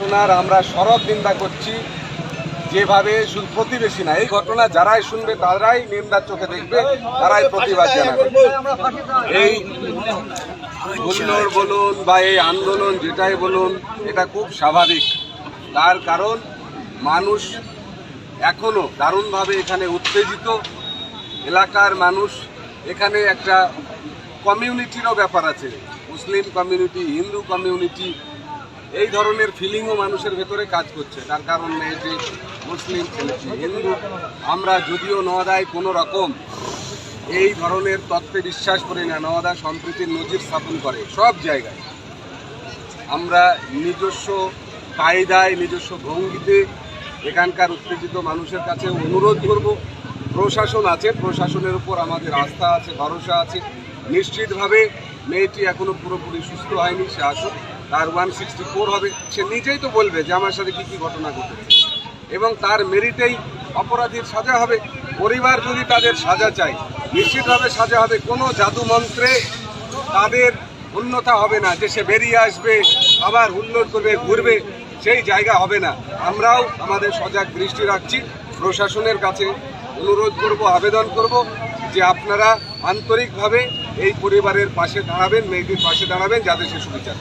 ঘটনার আমরা সরব নিন্দা করছি। যেভাবে শুধু প্রতিবেশী না, এই ঘটনা যারাই শুনবে তারাই নিন্দার চোখে দেখবে, তারাই প্রতিবাদ জানাবে। এই হুল্লোড় বলুন বা এই আন্দোলন যেটাই বলুন, এটা খুব স্বাভাবিক। তার কারণ মানুষ এখনো দারুণভাবে এখানে উত্তেজিত। এলাকার মানুষ, এখানে একটা কমিউনিটিরও ব্যাপার আছে, মুসলিম কমিউনিটি, হিন্দু কমিউনিটি, এই ধরনের ফিলিংও মানুষের ভেতরে কাজ করছে। তার কারণ নেই যে মুসলিম ছেলেছি হিন্দু, আমরা যদিও নওয়াদায় কোনো রকম এই ধরনের তত্ত্বে বিশ্বাস করি না। নওয়াদা সম্প্রীতির নজির স্থাপন করে সব জায়গায়। আমরা নিজস্ব কায়দায়, নিজস্ব ভঙ্গিতে এখানকার উত্তেজিত মানুষের কাছে অনুরোধ করব। প্রশাসন আছে, প্রশাসনের উপর আমাদের আস্থা আছে, ভরসা আছে। নিশ্চিতভাবে মেয়েটি এখনো পুরোপুরি সুস্থ হয়নি, সে আসুক, তার 164 হবে, সে নিজেই তো বলবে যে আমার সাথে কী কী ঘটনা ঘটেছে, এবং তার মেরিটেই অপরাধীর সাজা হবে। পরিবার যদি তাদের সাজা চায়, নিশ্চিতভাবে সাজা হবে। কোনো জাদু মন্ত্রে তাদের উন্নতা হবে না যে সে বেরিয়ে আসবে, আবার হুল্লোড় করবে, ঘুরবে, সেই জায়গা হবে না। আমরাও আমাদের সজাগ দৃষ্টি রাখছি। প্রশাসনের কাছে অনুরোধ করব, আবেদন করব যে আপনারা আন্তরিকভাবে এই পরিবারের পাশে দাঁড়াবেন, মেয়েটির পাশে দাঁড়াবেন, যাতে সে সুবিচার।